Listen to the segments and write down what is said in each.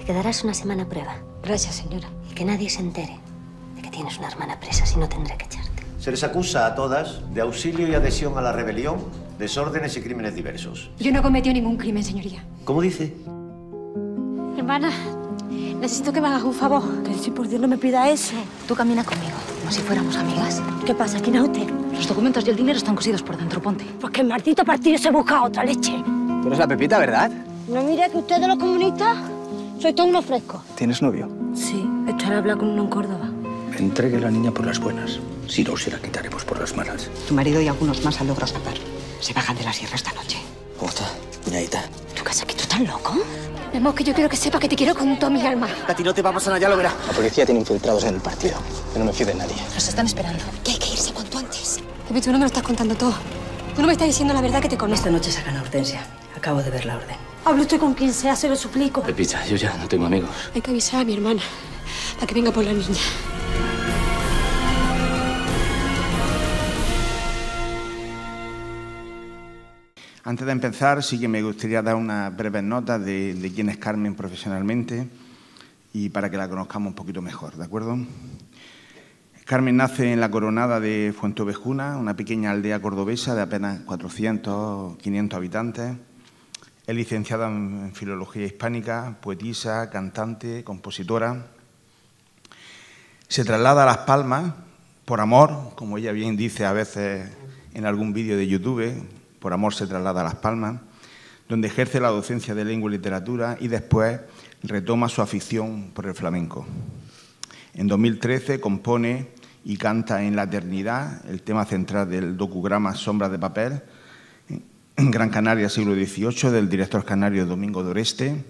Te quedarás una semana a prueba. Gracias, señora. Y que nadie se entere de que tienes una hermana presa, si no tendré que echarte. Se les acusa a todas de auxilio y adhesión a la rebelión, desórdenes y crímenes diversos. Yo no he cometido ningún crimen, señoría. ¿Cómo dice? Hermana, necesito que me hagas un favor. Que si por Dios no me pida eso. Tú camina conmigo, como si fuéramos amigas. ¿Qué pasa? ¿Quién es usted? Los documentos y el dinero están cosidos por dentro, ponte. Pues que el maldito partido se busca otra leche. Tú eres la Pepita, ¿verdad? No mire que ustedes los comunistas sois todos unos frescos. ¿Tienes novio? Sí, esto era hablar con uno en Córdoba. Entregue la niña por las buenas. Si no, se la quitaremos por las malas. Tu marido y algunos más han logrado escapar. Se bajan de la sierra esta noche. ¿Cómo está, cuñadita? ¿Tu casa aquí tú estás loco? Mi amor, que yo quiero que sepa que te quiero con toda mi alma. A ti no te va a pasar nada, ya lo verás. La policía tiene infiltrados en el partido. Yo no me fío de nadie. Nos están esperando. Que hay que irse cuanto antes. Pepe, tú no me lo estás contando todo. Tú no me estás diciendo la verdad que te conozco. Esta noche sacan a Hortensia. Acabo de ver la orden. Hable usted con quien sea, se lo suplico. Pepita, yo ya no tengo amigos. Hay que avisar a mi hermana para que venga por la niña. Antes de empezar, sí que me gustaría dar unas breves notas de quién es Carmen profesionalmente y para que la conozcamos un poquito mejor, ¿de acuerdo? Carmen nace en la Coronada de Fuenteovejuna, una pequeña aldea cordobesa de apenas 400 500 habitantes. Es licenciada en Filología Hispánica, poetisa, cantante, compositora. Se traslada a Las Palmas por amor, como ella bien dice a veces en algún vídeo de YouTube. Por amor se traslada a Las Palmas, donde ejerce la docencia de lengua y literatura y después retoma su afición por el flamenco. En 2013 compone y canta en La Eternidad, el tema central del docudrama Sombras de papel, en Gran Canaria, siglo XVIII, del director canario Domingo Doreste.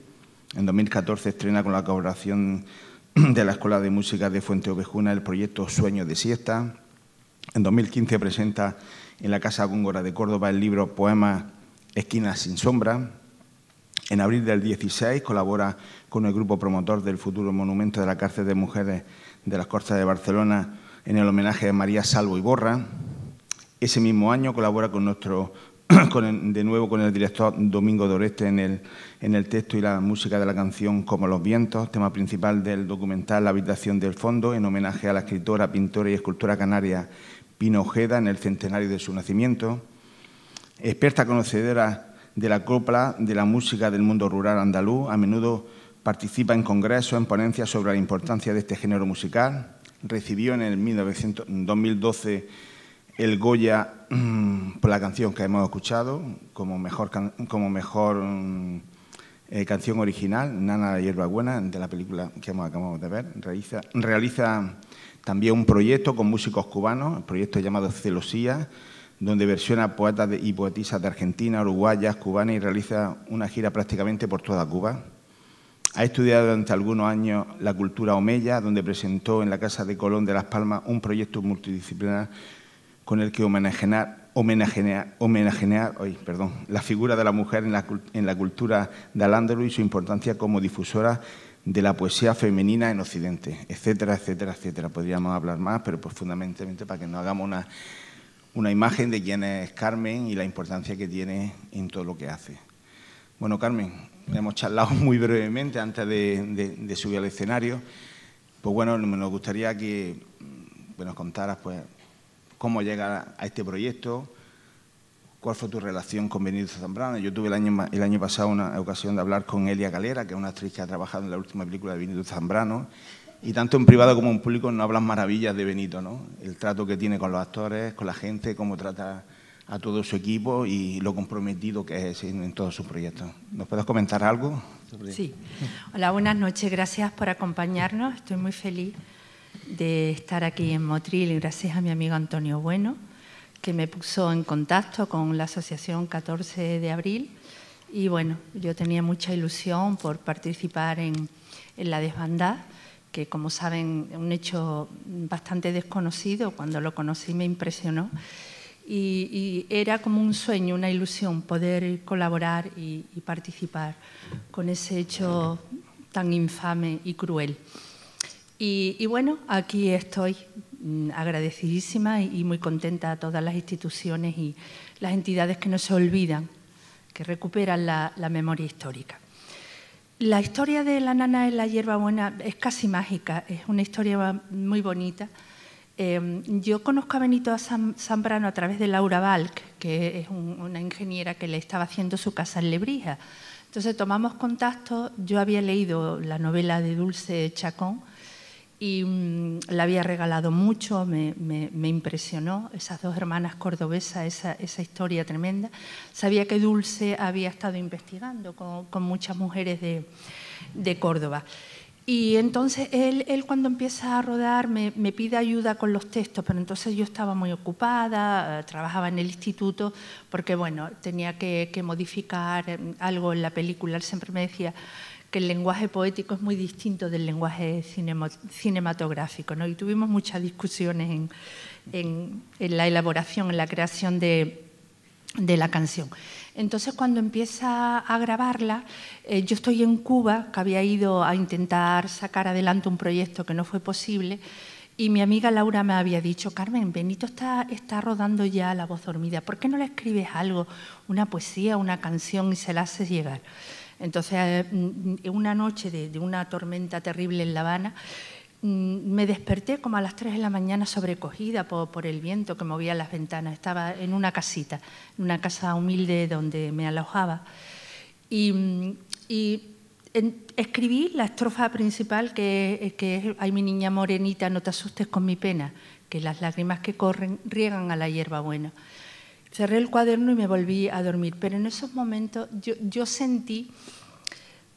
En 2014 estrena con la colaboración de la Escuela de Música de Fuenteovejuna el proyecto Sueños de Siesta. En 2015 presenta en la Casa Góngora de Córdoba el libro Poemas Esquinas sin sombra. En abril del 16 colabora con el grupo promotor del futuro monumento de la cárcel de mujeres de las Cortes de Barcelona en el homenaje a María Salvo Iborra. Ese mismo año colabora de nuevo con el director Domingo Doreste en el texto y la música de la canción Como los vientos, tema principal del documental La habitación del fondo, en homenaje a la escritora, pintora y escultora canaria Pino Ojeda en el centenario de su nacimiento. Experta conocedora de la copla, de la música del mundo rural andaluz, a menudo participa en congresos, en ponencias sobre la importancia de este género musical. Recibió en el 2012 el Goya por la canción que hemos escuchado como mejor canción original, Nana la hierbabuena, de la película que acabamos de ver. Realiza también un proyecto con músicos cubanos, el proyecto llamado Celosía, donde versiona poetas y poetisas de Argentina, uruguayas, cubanas y realiza una gira prácticamente por toda Cuba. Ha estudiado durante algunos años la cultura omeya, donde presentó en la Casa de Colón de Las Palmas un proyecto multidisciplinar con el que homenajear la figura de la mujer en la cultura de Al-Ándalus y su importancia como difusora de la poesía femenina en Occidente, etcétera, etcétera, etcétera. Podríamos hablar más, pero pues fundamentalmente para que nos hagamos una imagen de quién es Carmen y la importancia que tiene en todo lo que hace. Bueno, Carmen, hemos charlado muy brevemente antes de subir al escenario. Pues bueno, nos gustaría que nos contaras pues cómo llegas a este proyecto, cuál fue tu relación con Benito Zambrano. Yo tuve el año pasado una ocasión de hablar con Elia Galera, que es una actriz que ha trabajado en la última película de Benito Zambrano, y tanto en privado como en público nos hablan maravillas de Benito, ¿no? El trato que tiene con los actores, con la gente, cómo trata a todo su equipo y lo comprometido que es en todos sus proyectos. ¿Nos puedes comentar algo? Sí. Hola, buenas noches. Gracias por acompañarnos. Estoy muy feliz de estar aquí en Motril y gracias a mi amigo Antonio Bueno, que me puso en contacto con la Asociación 14 de Abril. Y bueno, yo tenía mucha ilusión por participar en la desbandada, que como saben es un hecho bastante desconocido. Cuando lo conocí me impresionó. Y era como un sueño, una ilusión poder colaborar y participar con ese hecho tan infame y cruel. Y bueno, aquí estoy agradecidísima y muy contenta a todas las instituciones y las entidades que no se olvidan, que recuperan la memoria histórica. La historia de la nana en la hierbabuena es casi mágica, es una historia muy bonita. Yo conozco a Benito Zambrano a través de Laura Balk, que es una ingeniera que le estaba haciendo su casa en Lebrija. Entonces tomamos contacto, yo había leído la novela de Dulce Chacón y la había regalado mucho, me impresionó, esas dos hermanas cordobesas, esa historia tremenda. Sabía que Dulce había estado investigando con muchas mujeres de Córdoba. Y entonces él cuando empieza a rodar me pide ayuda con los textos, pero entonces yo estaba muy ocupada, trabajaba en el instituto, porque bueno, tenía que modificar algo en la película. Él siempre me decía que el lenguaje poético es muy distinto del lenguaje cinematográfico, ¿no? Y tuvimos muchas discusiones en la elaboración, en la creación de la canción. Entonces, cuando empieza a grabarla, yo estoy en Cuba, que había ido a intentar sacar adelante un proyecto que no fue posible, y mi amiga Laura me había dicho: Carmen, Benito está rodando ya La voz dormida, ¿por qué no le escribes algo, una poesía, una canción y se la haces llegar? Entonces, una noche de una tormenta terrible en La Habana, me desperté como a las 3 de la mañana sobrecogida por el viento que movía las ventanas. Estaba en una casita, en una casa humilde donde me alojaba. Y escribí la estrofa principal que es: ay, mi niña morenita, no te asustes con mi pena, que las lágrimas que corren riegan a la hierbabuena. Cerré el cuaderno y me volví a dormir, pero en esos momentos yo sentí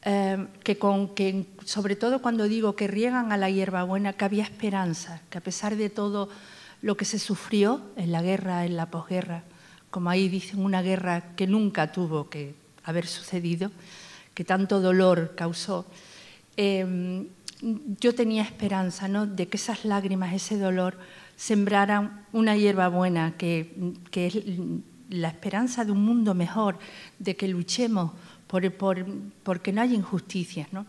que sobre todo cuando digo que riegan a la hierbabuena, que había esperanza, que a pesar de todo lo que se sufrió en la guerra, en la posguerra, como ahí dicen, una guerra que nunca tuvo que haber sucedido, que tanto dolor causó, yo tenía esperanza, ¿no?, de que esas lágrimas, ese dolor, sembraran una hierbabuena, que es la esperanza de un mundo mejor, de que luchemos porque no haya injusticias, ¿no?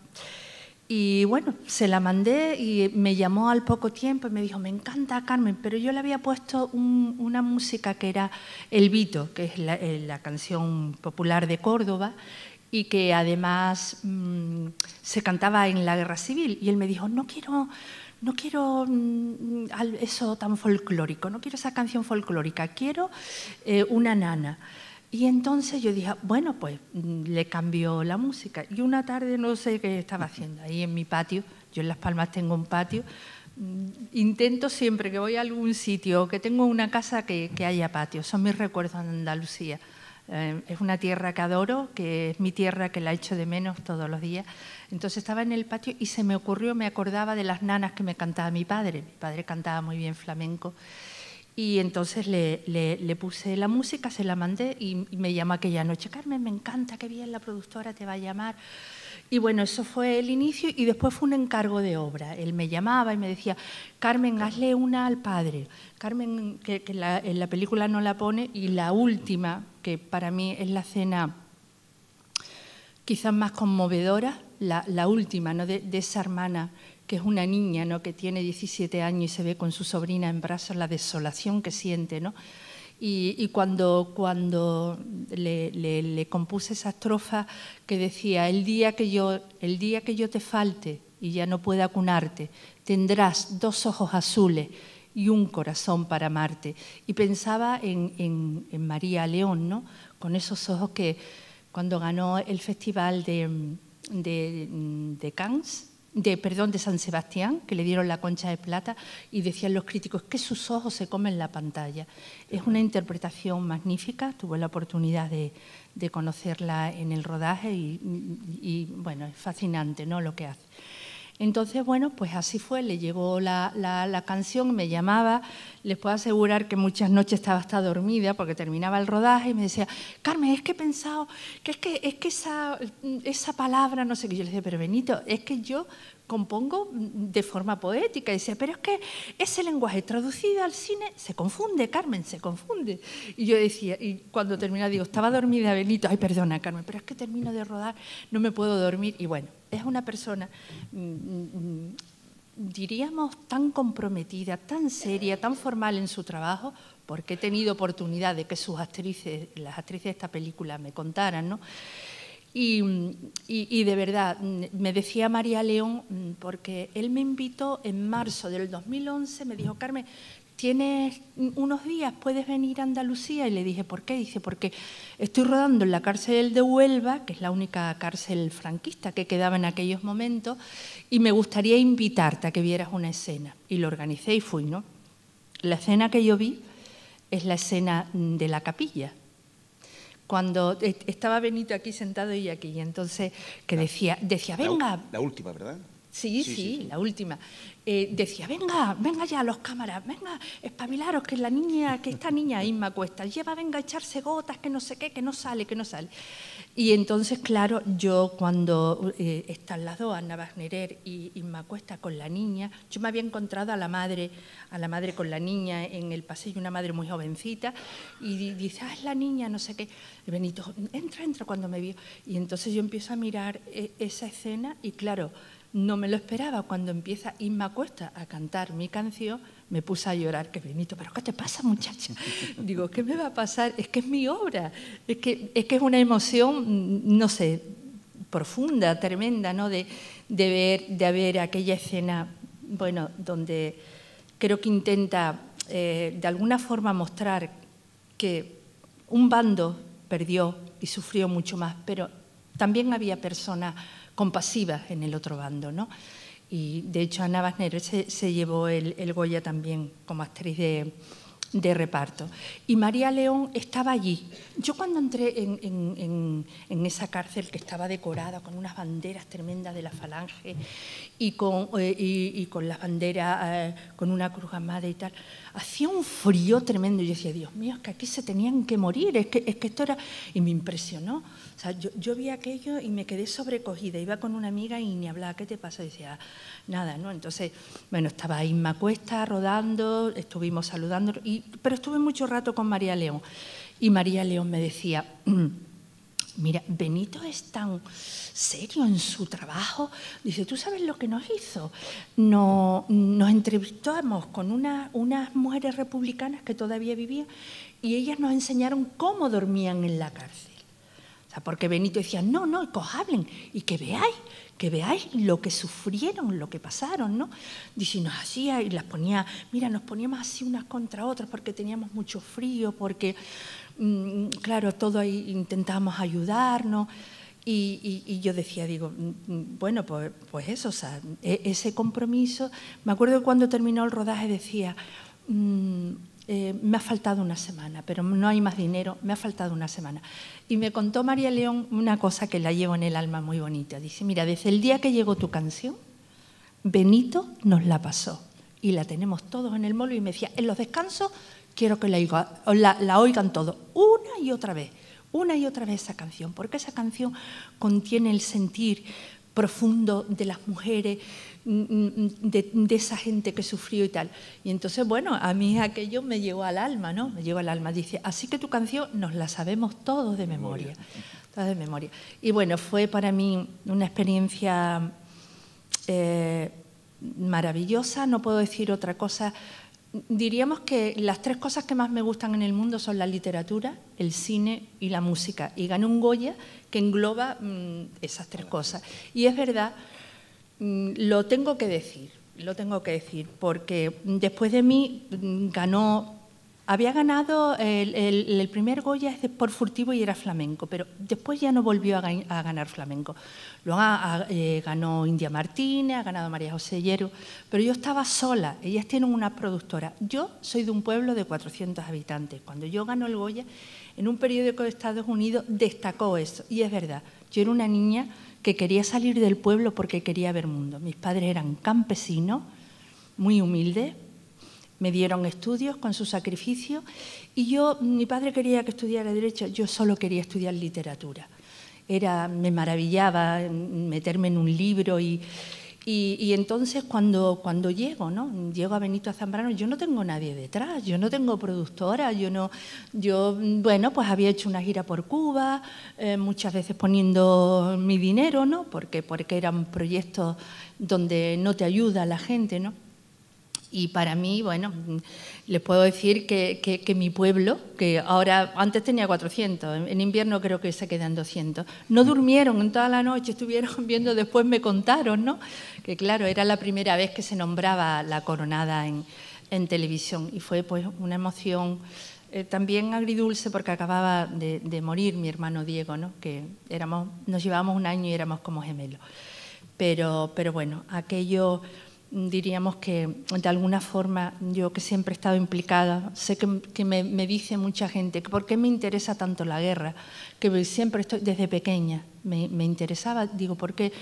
Y bueno, se la mandé y me llamó al poco tiempo y me dijo: me encanta, Carmen, pero yo le había puesto una música que era El Vito, que es la canción popular de Córdoba y que además se cantaba en la Guerra Civil. Y él me dijo: no quiero eso tan folclórico, no quiero esa canción folclórica, quiero una nana. Y entonces yo dije: bueno, pues le cambió la música. Y una tarde, no sé qué estaba haciendo, ahí en mi patio, yo en Las Palmas tengo un patio, intento siempre que voy a algún sitio o que tengo una casa que haya patio, son mis recuerdos de Andalucía. Es una tierra que adoro, que es mi tierra, que la echo de menos todos los días. Entonces estaba en el patio y se me ocurrió, me acordaba de las nanas que me cantaba mi padre. Mi padre cantaba muy bien flamenco. Y entonces le puse la música, se la mandé y me llamó aquella noche: Carmen, me encanta, qué bien, la productora te va a llamar. Y bueno, eso fue el inicio y después fue un encargo de obra. Él me llamaba y me decía: Carmen, hazle una al padre. Carmen, que en la película no la pone, y la última, que para mí es la escena quizás más conmovedora, la última, ¿no?, de esa hermana, que es una niña, ¿no?, que tiene 17 años y se ve con su sobrina en brazos, la desolación que siente, ¿no? Y cuando le compuse esa estrofa que decía: el día que yo te falte y ya no pueda cunarte, tendrás 2 ojos azules y un corazón para amarte. Y pensaba en María León, ¿no?, con esos ojos que cuando ganó el festival de Cannes, de San Sebastián, que le dieron la Concha de Plata, y decían los críticos que sus ojos se comen la pantalla. Es una interpretación magnífica, tuve la oportunidad de conocerla en el rodaje y bueno, es fascinante, ¿no?, lo que hace. Entonces, bueno, pues así fue, le llegó la canción, me llamaba, les puedo asegurar que muchas noches estaba hasta dormida porque terminaba el rodaje y me decía: Carmen, es que he pensado que esa palabra, no sé qué. Yo le decía: pero Benito, es que yo compongo de forma poética. Y decía: pero es que ese lenguaje traducido al cine se confunde, Carmen, se confunde. Y yo decía, y cuando terminaba digo: estaba dormida, Benito. Ay, perdona, Carmen, pero es que termino de rodar, no me puedo dormir. Y bueno, es una persona, diríamos, tan comprometida, tan seria, tan formal en su trabajo, porque he tenido oportunidad de que las actrices de esta película me contaran, ¿no?, Y de verdad, me decía María León, porque él me invitó en marzo del 2011, me dijo, Carmen, ¿tienes unos días? ¿Puedes venir a Andalucía? Y le dije, ¿por qué? Dice, porque estoy rodando en la cárcel de Huelva, que es la única cárcel franquista que quedaba en aquellos momentos, y me gustaría invitarte a que vieras una escena. Y lo organicé y fui, ¿no? La escena que yo vi es la escena de la capilla. Cuando estaba Benito aquí sentado y aquí, y entonces que decía, venga. La última, ¿verdad? Sí, la última. Decía, venga ya los cámaras, venga, espabilaros, que la niña, que esta niña Inma Cuesta lleva, venga a echarse gotas, que no sé qué, que no sale. Y entonces, claro, yo cuando están las dos, Ana Wagnerer y Inma Cuesta con la niña, yo me había encontrado a la madre con la niña en el pasillo, una madre muy jovencita, y dice, es la niña, no sé qué. Y Benito, entra cuando me vio. Y entonces yo empiezo a mirar esa escena y, claro, no me lo esperaba. Cuando empieza Inma Cuesta a cantar mi canción, me puse a llorar. Que Benito, ¿pero qué te pasa, muchacha? Digo, ¿qué me va a pasar? Es que es mi obra. Es que es una emoción, no sé, profunda, tremenda, ¿no? De ver aquella escena, bueno, donde creo que intenta de alguna forma mostrar que un bando perdió y sufrió mucho más, pero también había personas compasivas en el otro bando, ¿no? Y de hecho Ana Wagnerer se llevó el Goya también como actriz de reparto. Y María León estaba allí. Yo cuando entré en esa cárcel que estaba decorada con unas banderas tremendas de la Falange y con las banderas, con una cruz armada y tal, hacía un frío tremendo. Y yo decía, Dios mío, es que aquí se tenían que morir, es que esto era... Y me impresionó. O sea, yo vi aquello y me quedé sobrecogida. Iba con una amiga y ni hablaba, ¿qué te pasa? Y decía, nada, ¿no? Entonces, bueno, estaba Inma Cuesta rodando, estuvimos saludando, pero estuve mucho rato con María León. Y María León me decía, mira, Benito es tan serio en su trabajo. Dice, ¿tú sabes lo que nos hizo? Nos entrevistamos con unas mujeres republicanas que todavía vivían y ellas nos enseñaron cómo dormían en la cárcel. Porque Benito decía, no, que os hablen y que veáis lo que sufrieron, lo que pasaron, ¿no? Dice, nos hacía y las ponía, mira, nos poníamos así unas contra otras porque teníamos mucho frío, porque, claro, todos ahí intentábamos ayudarnos. Y yo decía, digo, bueno, pues eso, o sea, ese compromiso. Me acuerdo que cuando terminó el rodaje decía, me ha faltado una semana, pero no hay más dinero, me ha faltado una semana. Y me contó María León una cosa que la llevo en el alma muy bonita. Dice, mira, desde el día que llegó tu canción, Benito nos la pasó y la tenemos todos en el móvil y me decía, en los descansos quiero que la oigan todos, una y otra vez esa canción, porque esa canción contiene el sentir profundo de las mujeres, de esa gente que sufrió y tal. Y entonces, bueno, a mí aquello me llegó al alma, ¿no? Me llegó al alma. Dice, así que tu canción nos la sabemos todos de memoria. Todos de memoria. Y bueno, fue para mí una experiencia maravillosa, no puedo decir otra cosa. Diríamos que las tres cosas que más me gustan en el mundo son la literatura, el cine y la música. Y gané un Goya que engloba esas tres cosas. Y es verdad, lo tengo que decir, porque después de mí había ganado el primer Goya por Furtivo y era flamenco, pero después ya no volvió a ganar flamenco. Luego ganó India Martínez, ha ganado María José Llero, pero yo estaba sola, ellas tienen una productora. Yo soy de un pueblo de 400 habitantes. Cuando yo ganó el Goya, en un periódico de Estados Unidos destacó eso, y es verdad, yo era una niña que quería salir del pueblo porque quería ver mundo. Mis padres eran campesinos, muy humildes, me dieron estudios con su sacrificio y mi padre quería que estudiara Derecho, yo solo quería estudiar literatura. Me maravillaba meterme en un libro y entonces cuando llego a Benito Zambrano, yo no tengo nadie detrás, yo no tengo productora, bueno, pues había hecho una gira por Cuba, muchas veces poniendo mi dinero, ¿no? Porque eran proyectos donde no te ayuda la gente, ¿no? Y para mí, bueno, les puedo decir que mi pueblo, que ahora, antes tenía 400, en invierno creo que se quedan 200, no durmieron en toda la noche, estuvieron viendo, después me contaron, ¿no? Que claro, era la primera vez que se nombraba la coronada en televisión y fue pues una emoción también agridulce porque acababa de morir mi hermano Diego, ¿no? Que nos llevábamos un año y éramos como gemelos. Pero bueno, aquello... Diríamos que, de alguna forma, yo que siempre he estado implicada, sé que me dice mucha gente que por qué me interesa tanto la guerra, que siempre estoy, desde pequeña me interesaba, digo, porque,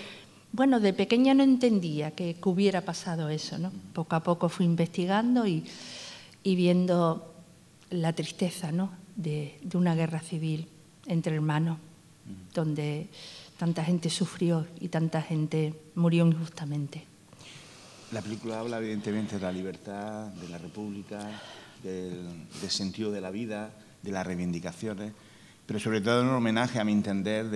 bueno, de pequeña no entendía que hubiera pasado eso, ¿no? Poco a poco fui investigando y viendo la tristeza, ¿no? de una guerra civil entre hermanos, donde tanta gente sufrió y tanta gente murió injustamente. La película habla evidentemente de la libertad, de la república, del sentido de la vida, de las reivindicaciones, pero sobre todo un homenaje, a mi entender,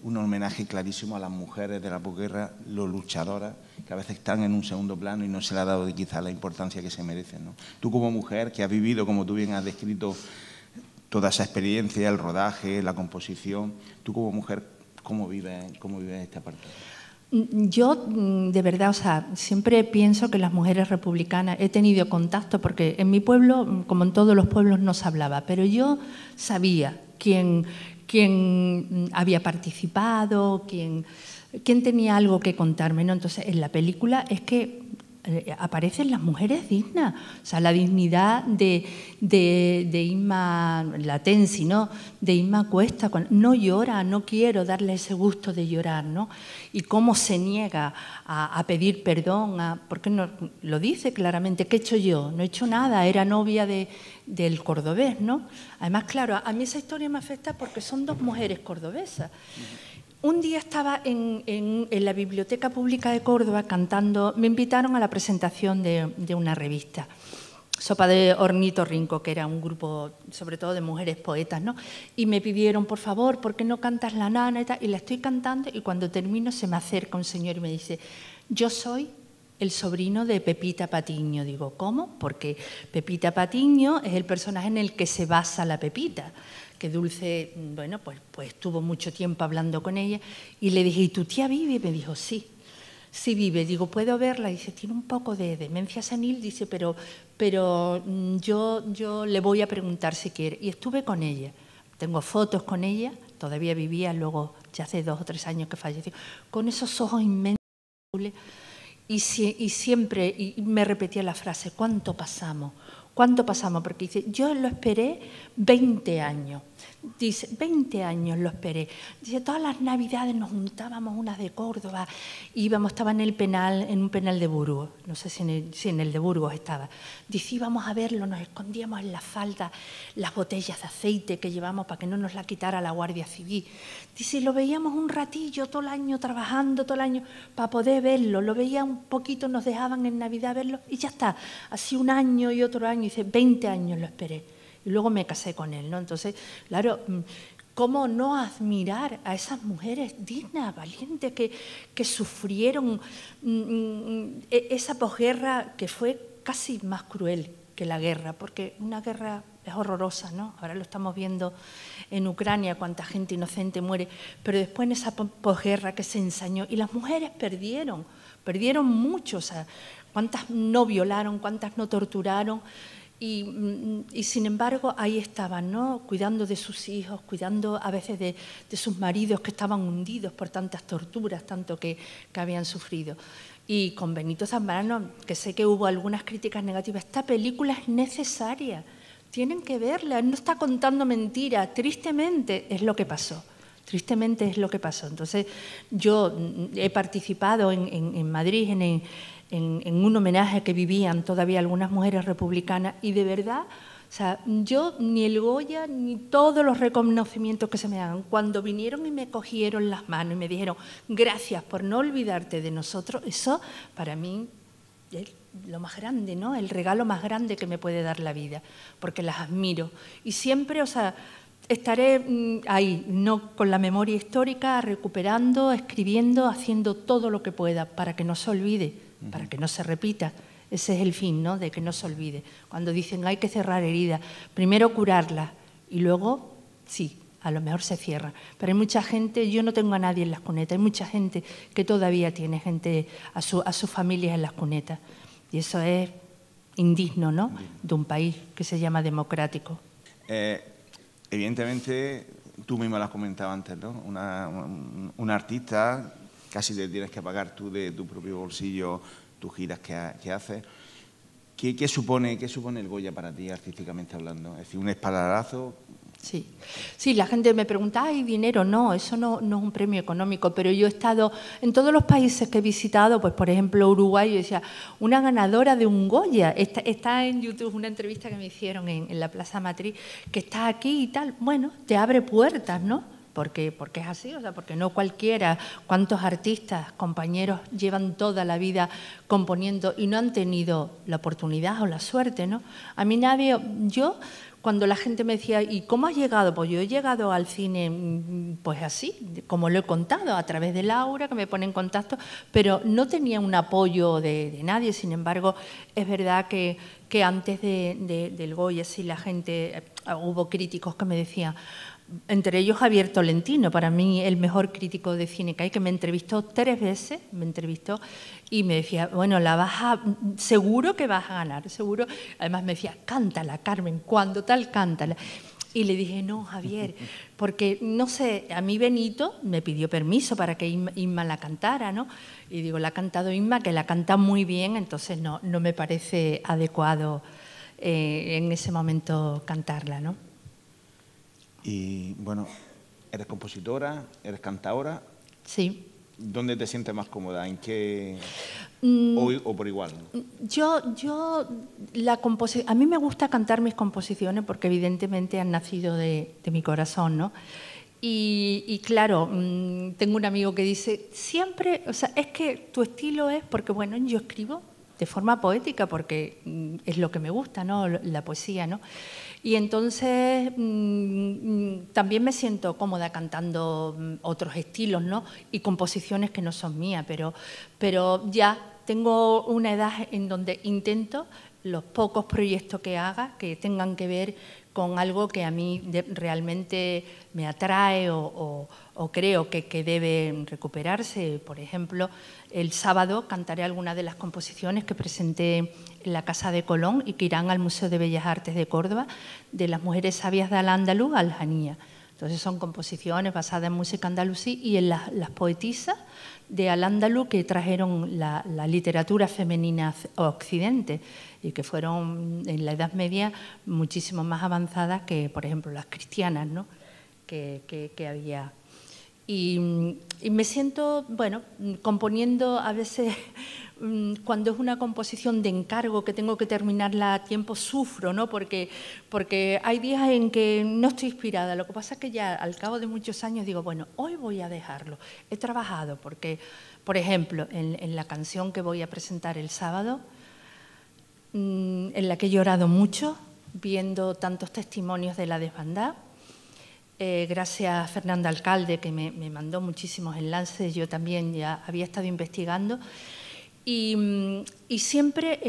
un homenaje clarísimo a las mujeres de la posguerra, los luchadoras, que a veces están en un segundo plano y no se le ha dado quizá la importancia que se merecen, ¿no? Tú como mujer que has vivido, como tú bien has descrito, toda esa experiencia, el rodaje, la composición, tú como mujer, ¿cómo vives esta parte? Yo, de verdad, o sea, siempre pienso que las mujeres republicanas, he tenido contacto, porque en mi pueblo, como en todos los pueblos, no se hablaba, pero yo sabía quién había participado, quién tenía algo que contarme, ¿no? Entonces, en la película es que aparecen las mujeres dignas, o sea, la dignidad de Inma Latensi, ¿no? De Inma Cuesta, no llora, no quiero darle ese gusto de llorar, ¿no? Y cómo se niega a pedir perdón, porque no, lo dice claramente, ¿qué he hecho yo? No he hecho nada, era novia del cordobés, ¿no? Además, claro, a mí esa historia me afecta porque son dos mujeres cordobesas. Un día estaba en la Biblioteca Pública de Córdoba cantando, me invitaron a la presentación de una revista, Sopa de Ornitorrinco, que era un grupo sobre todo de mujeres poetas, ¿no? Y me pidieron, por favor, ¿por qué no cantas La Nana? Y la estoy cantando y cuando termino se me acerca un señor y me dice, yo soy el sobrino de Pepita Patiño. Digo, ¿cómo? Porque Pepita Patiño es el personaje en el que se basa la Pepita, que Dulce, bueno, pues estuvo mucho tiempo hablando con ella y le dije, ¿y tu tía vive? Y me dijo, sí vive. Digo, ¿puedo verla? Dice, tiene un poco de demencia senil, dice, pero yo le voy a preguntar si quiere. Y estuve con ella, tengo fotos con ella, todavía vivía, luego ya hace 2 o 3 años que falleció, con esos ojos inmensos. Y siempre me repetía la frase, ¿cuánto pasamos? ¿Cuánto pasamos? Porque dice, yo lo esperé 20 años. Dice, 20 años lo esperé. Dice, todas las navidades nos juntábamos unas de Córdoba, estaba en un penal de Burgos, no sé si en el de Burgos estaba. Dice, íbamos a verlo, nos escondíamos en la falda las botellas de aceite que llevamos para que no nos la quitara la Guardia Civil. Dice, lo veíamos un ratillo, todo el año trabajando, todo el año, para poder verlo. Lo veía un poquito, nos dejaban en Navidad verlo y ya está. Así un año y otro año, dice, 20 años lo esperé. Y luego me casé con él, ¿no? Entonces, claro, ¿cómo no admirar a esas mujeres dignas, valientes, que sufrieron esa posguerra que fue casi más cruel que la guerra? Porque una guerra es horrorosa, ¿no? Ahora lo estamos viendo en Ucrania, cuánta gente inocente muere, pero después en esa posguerra que se ensañó, y las mujeres perdieron mucho, o sea, cuántas no violaron, cuántas no torturaron. Y sin embargo ahí estaban, ¿no? Cuidando de sus hijos, cuidando a veces de sus maridos que estaban hundidos por tantas torturas, tanto que habían sufrido. Y con Benito Zambrano, que sé que hubo algunas críticas negativas, esta película es necesaria, tienen que verla, no está contando mentiras, tristemente es lo que pasó. Tristemente es lo que pasó. Entonces, yo he participado en Madrid en un homenaje que vivían todavía algunas mujeres republicanas y de verdad, o sea, yo ni el Goya ni todos los reconocimientos que se me hagan, cuando vinieron y me cogieron las manos y me dijeron gracias por no olvidarte de nosotros, eso para mí es lo más grande, ¿no? El regalo más grande que me puede dar la vida, porque las admiro y siempre, o sea, estaré ahí, no con la memoria histórica, recuperando, escribiendo, haciendo todo lo que pueda para que no se olvide, para que no se repita Ese es el fin, ¿no?, de que no se olvide. Cuando dicen hay que cerrar heridas, primero curarlas y luego, sí, a lo mejor se cierran. Pero hay mucha gente, yo no tengo a nadie en las cunetas, hay mucha gente que todavía tiene gente a sus familias en las cunetas. Y eso es indigno, ¿no?, de un país que se llama democrático. Evidentemente, tú misma lo has comentado antes, ¿no? Una artista, casi te tienes que pagar tú de tu propio bolsillo tus giras que haces. ¿Qué supone el Goya para ti, artísticamente hablando? Es decir, un espaldarazo. Sí, la gente me pregunta, ¿hay dinero? No, eso no es un premio económico, pero yo he estado en todos los países que he visitado, pues por ejemplo Uruguay, yo decía, una ganadora de un Goya, está en YouTube una entrevista que me hicieron en la Plaza Matriz, que está aquí y tal, bueno, te abre puertas, ¿no? Porque es así, o sea, porque no cualquiera, cuántos artistas, compañeros llevan toda la vida componiendo y no han tenido la oportunidad o la suerte, ¿no? A mí nadie, cuando la gente me decía, ¿y cómo has llegado? Pues yo he llegado al cine, pues así, como lo he contado, a través de Laura, que me pone en contacto, pero no tenía un apoyo de nadie. Sin embargo, es verdad que antes del Goya, sí, la gente, hubo críticos que me decían, entre ellos Javier Tolentino, para mí el mejor crítico de cine que hay, que me entrevistó 3 veces, y me decía, bueno, seguro que vas a ganar, seguro. Además me decía, cántala, Carmen, cuando tal, cántala. Y le dije, no, Javier, porque, no sé, a mí Benito me pidió permiso para que Inma la cantara, ¿no? Y digo, la ha cantado Inma, que la canta muy bien, entonces no me parece adecuado en ese momento cantarla, ¿no? Y, bueno, ¿eres compositora? ¿Eres cantadora? Sí. ¿Dónde te sientes más cómoda? ¿En qué? ¿O por igual? A mí me gusta cantar mis composiciones porque evidentemente han nacido de mi corazón, ¿no? Y claro, tengo un amigo que dice, siempre, o sea, es que tu estilo es, porque bueno, yo escribo de forma poética porque es lo que me gusta, ¿no?, la poesía, ¿no? Y entonces también me siento cómoda cantando otros estilos, ¿no?, y composiciones que no son mías, pero ya tengo una edad en donde intento los pocos proyectos que haga que tengan que ver con algo que a mí realmente me atrae o creo que debe recuperarse. Por ejemplo, el sábado cantaré algunas de las composiciones que presenté en la Casa de Colón y que irán al Museo de Bellas Artes de Córdoba, de las mujeres sabias de Al-Ándalus, Aljanía. Entonces son composiciones basadas en música andalusí y en las poetisas de Al-Ándalus que trajeron la literatura femenina a Occidente y que fueron en la Edad Media muchísimo más avanzadas que, por ejemplo, las cristianas, ¿no?, que había. Y me siento, bueno, componiendo a veces, cuando es una composición de encargo que tengo que terminarla a tiempo, sufro, ¿no?, porque hay días en que no estoy inspirada. Lo que pasa es que ya al cabo de muchos años digo, bueno, hoy voy a dejarlo. He trabajado porque, por ejemplo, en la canción que voy a presentar el sábado, en la que he llorado mucho, viendo tantos testimonios de la desbandada. Gracias a Fernanda Alcalde, que me mandó muchísimos enlaces, yo también ya había estado investigando. Y siempre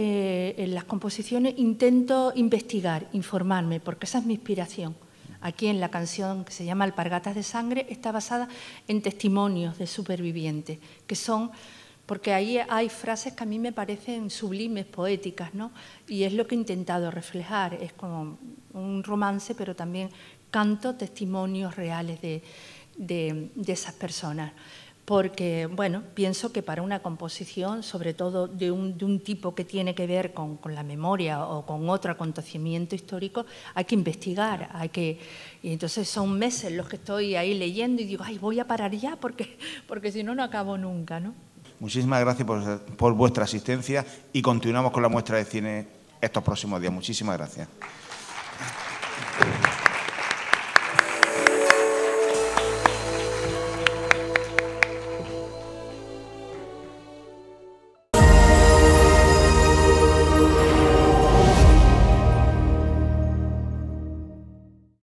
en las composiciones intento investigar, informarme, porque esa es mi inspiración. Aquí en la canción que se llama Alpargatas de Sangre está basada en testimonios de supervivientes, que son, porque ahí hay frases que a mí me parecen sublimes, poéticas, ¿no? Y es lo que he intentado reflejar, es como un romance, pero también canto testimonios reales de esas personas. Porque, bueno, pienso que para una composición, sobre todo de un tipo que tiene que ver con la memoria o con otro acontecimiento histórico, hay que investigar, y entonces son meses los que estoy ahí leyendo y digo, ay, voy a parar ya porque si no, no acabo nunca, ¿no? Muchísimas gracias por vuestra asistencia y continuamos con la muestra de cine estos próximos días. Muchísimas gracias.